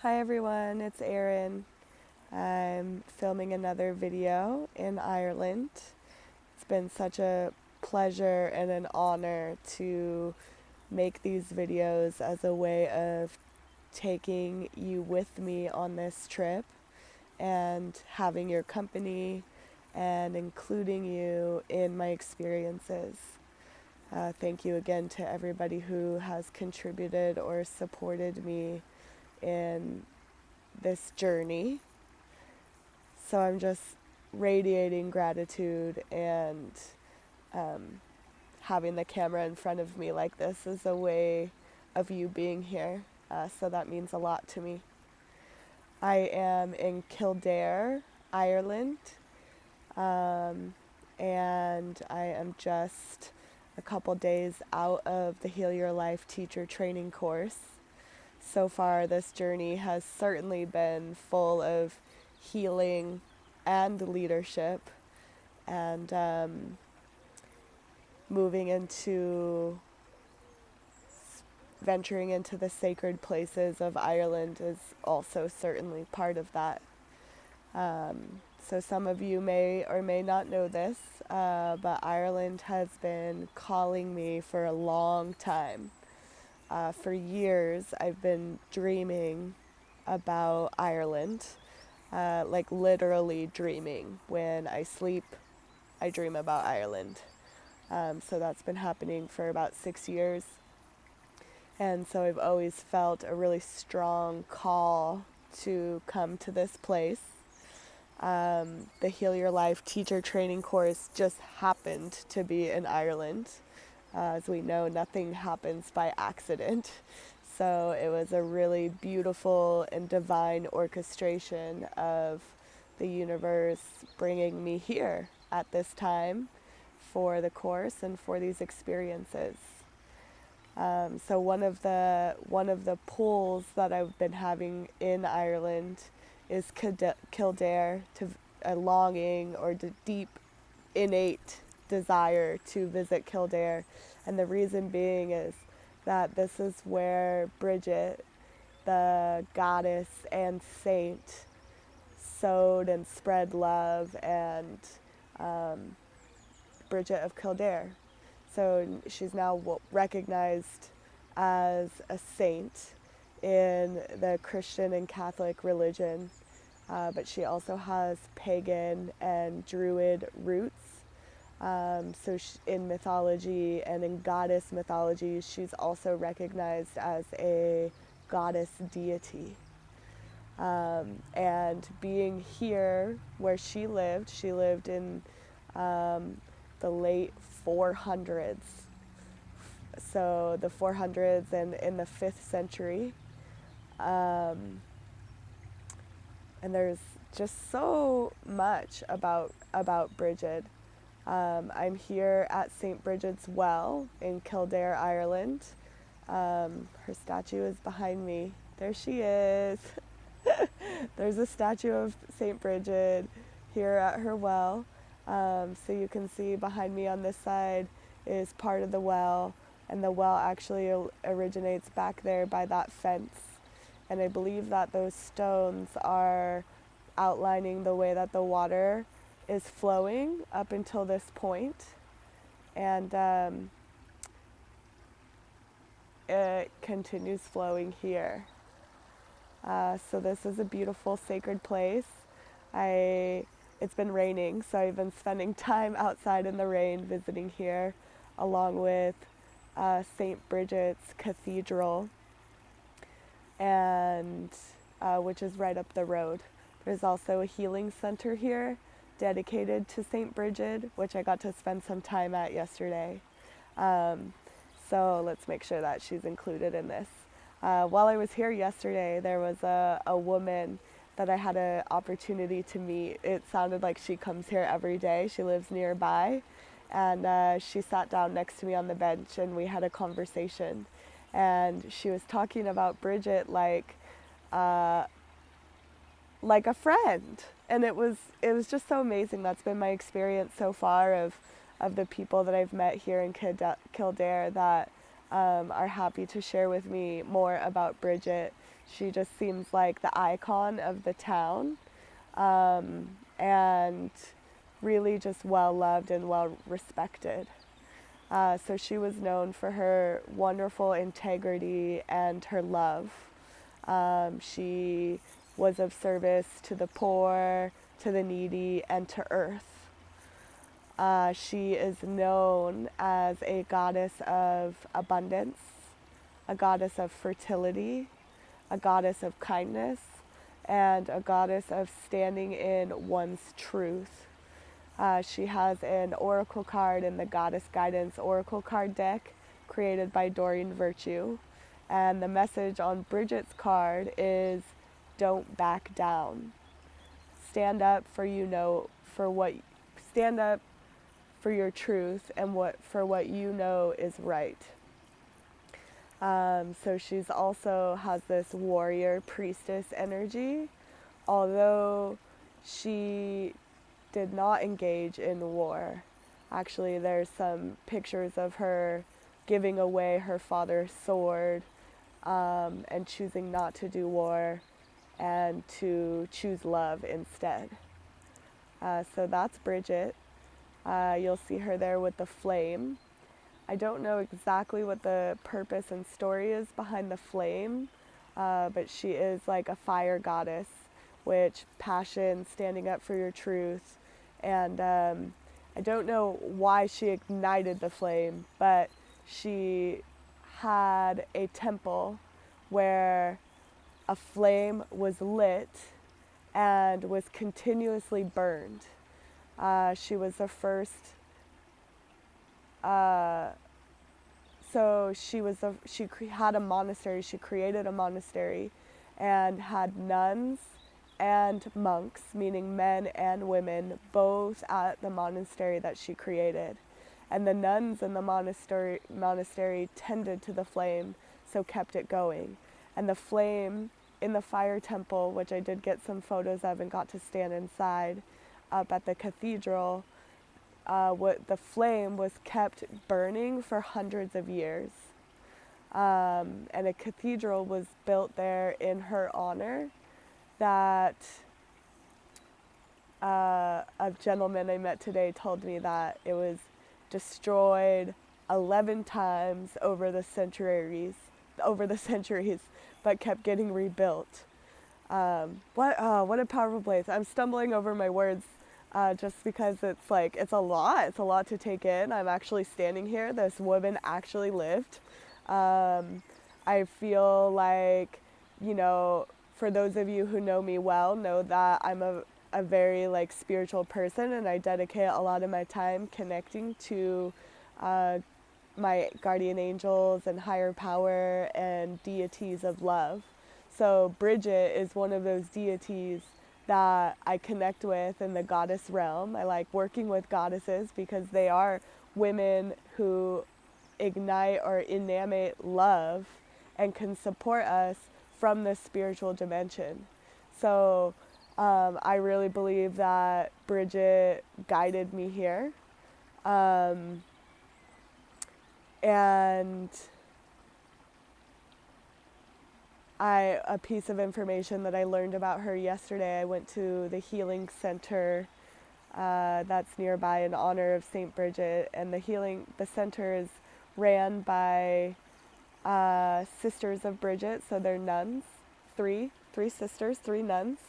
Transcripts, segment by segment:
Hi everyone, it's Erin. I'm filming another video in Ireland. It's been such a pleasure and an honor to make these videos as a way of taking you with me on this trip and having your company and including you in my experiences. Thank you again to everybody who has contributed or supported me in this journey. So I'm just radiating gratitude, and having the camera in front of me like this is a way of you being here. So that means a lot to me. I am in Kildare, Ireland, and I am just a couple days out of the Heal Your Life teacher training course. So far, this journey has certainly been full of healing and leadership, and moving into venturing into the sacred places of Ireland is also certainly part of that. So some of you may or may not know this, but Ireland has been calling me for a long time. For years, I've been dreaming about Ireland, like literally dreaming. When I sleep, I dream about Ireland. So that's been happening for about 6 years. And so I've always felt a really strong call to come to this place. The Heal Your Life teacher training course just happened to be in Ireland. As we know, nothing happens by accident. So it was a really beautiful and divine orchestration of the universe bringing me here at this time for the course and for these experiences. So one of the pulls that I've been having in Ireland is Kildare, to a longing or deep innate desire to visit Kildare, and the reason being is that this is where Brigid, the goddess and saint, sowed and spread love, and Brigid of Kildare. So she's now recognized as a saint in the Christian and Catholic religion, but she also has pagan and Druid roots. So in mythology and in goddess mythology, she's also recognized as a goddess deity. And being here where she lived in the late 400s. So the 400s and in the 5th century. And there's just so much about Brigid. I'm here at St. Brigid's Well in Kildare, Ireland. Her statue is behind me. There she is. There's a statue of St. Brigid here at her well. So you can see behind me on this side is part of the well, and the well actually originates back there by that fence. And I believe that those stones are outlining the way that the water is flowing up until this point. And it continues flowing here. So this is a beautiful sacred place. It's been raining, so I've been spending time outside in the rain visiting here, along with St. Brigid's Cathedral, and which is right up the road. There's also a healing center here dedicated to St. Brigid, which I got to spend some time at yesterday. So let's make sure that she's included in this. While I was here yesterday, there was a woman that I had an opportunity to meet. It sounded like she comes here every day. She lives nearby, and she sat down next to me on the bench, and we had a conversation. And she was talking about Brigid like a friend, and it was just so amazing. That's been my experience so far of the people that I've met here in Kildare that are happy to share with me more about Brigid. She just seems like the icon of the town, and really just well loved and well respected. So she was known for her wonderful integrity and her love. She was of service to the poor, to the needy, and to earth. She is known as a goddess of abundance, a goddess of fertility, a goddess of kindness, and a goddess of standing in one's truth. She has an oracle card in the Goddess Guidance Oracle card deck created by Doreen Virtue. And the message on Brigid's card is don't back down. Stand up stand up for your truth and for what you know is right. So she's also has this warrior priestess energy, although she did not engage in war. Actually, there's some pictures of her giving away her father's sword, and choosing not to do war and to choose love instead. So that's Brigid. You'll see her there with the flame. I don't know exactly what the purpose and story is behind the flame, but she is like a fire goddess, which passion, standing up for your truth, and I don't know why she ignited the flame, but she had a temple where a flame was lit and was continuously burned. She was the first. So she had a monastery. She created a monastery, and had nuns and monks, meaning men and women, both at the monastery that she created. And the nuns in the monastery tended to the flame, so kept it going. And the flame in the fire temple, which I did get some photos of and got to stand inside, up at the cathedral, the flame was kept burning for hundreds of years. And a cathedral was built there in her honor that a gentleman I met today told me that it was destroyed 11 times over the centuries, but kept getting rebuilt. What a powerful place. I'm stumbling over my words just because it's a lot to take in. I'm actually standing here. This woman actually lived. I feel like, for those of you who know me well, know that I'm a very spiritual person, and I dedicate a lot of my time connecting to my guardian angels and higher power and deities of love. So Brigid is one of those deities that I connect with in the goddess realm. I like working with goddesses because they are women who ignite or animate love and can support us from this spiritual dimension. So I really believe that Brigid guided me here. And a piece of information that I learned about her yesterday, I went to the healing center that's nearby in honor of St. Brigid, and the center is ran by Sisters of Brigid, so they're nuns, three sisters, three nuns.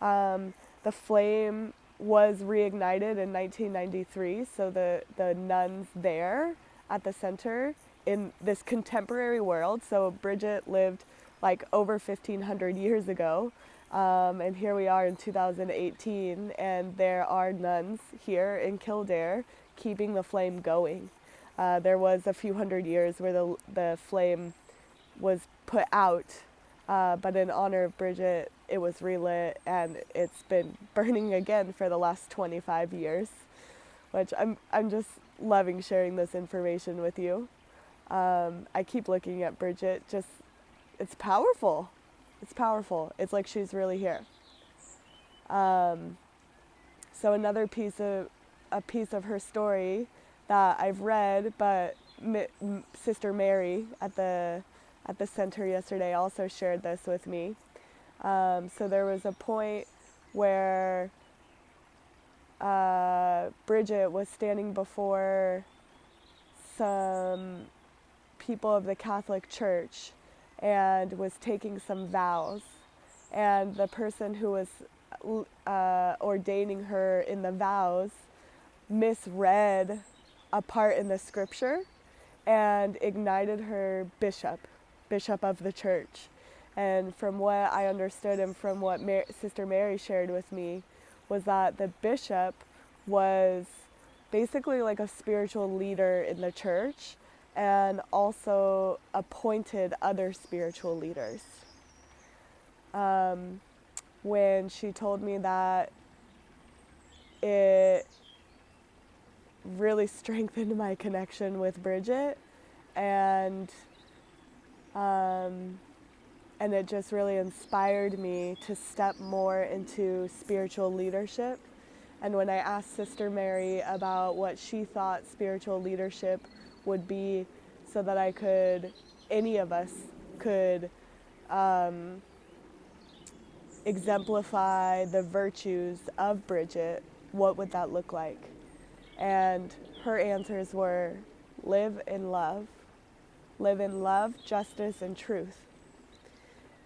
The flame was reignited in 1993, so the nuns there at the center in this contemporary world, so Brigid lived over 1,500 years ago, and here we are in 2018, and there are nuns here in Kildare keeping the flame going. There was a few hundred years where the flame was put out, but in honor of Brigid, it was relit, and it's been burning again for the last 25 years, which I'm just loving sharing this information with you. I keep looking at Brigid, it's powerful. It's powerful. It's like she's really here. So another piece of her story that I've read, but Sister Mary at the at the center yesterday also shared this with me. So there was a point where Brigid was standing before some people of the Catholic Church and was taking some vows. And the person who was ordaining her in the vows misread a part in the scripture and ignited her bishop of the church. And from what I understood and from what Sister Mary shared with me was that the bishop was basically like a spiritual leader in the church and also appointed other spiritual leaders. When she told me that, it really strengthened my connection with Brigid, and it just really inspired me to step more into spiritual leadership. And when I asked Sister Mary about what she thought spiritual leadership would be, so that any of us could exemplify the virtues of Brigid, what would that look like? And her answers were live in love, justice, and truth.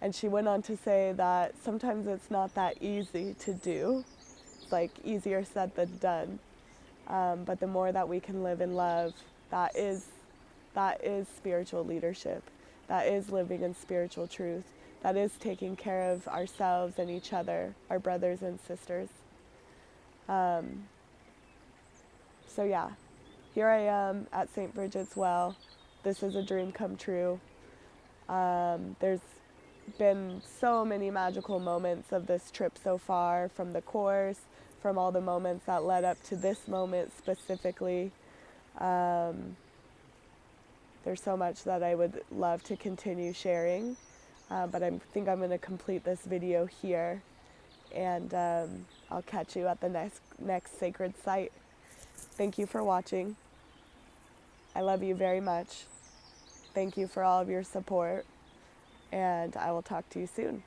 And she went on to say that sometimes it's not that easy to do. It's like easier said than done. But the more that we can live in love, that is spiritual leadership. That is living in spiritual truth. That is taking care of ourselves and each other, our brothers and sisters. So yeah, here I am at St. Brigid's Well. This is a dream come true. There's been so many magical moments of this trip so far, from the course, from all the moments that led up to this moment specifically. There's so much that I would love to continue sharing, but I think I'm going to complete this video here, and I'll catch you at the next sacred site. Thank you for watching. I love you very much. Thank you for all of your support, and I will talk to you soon.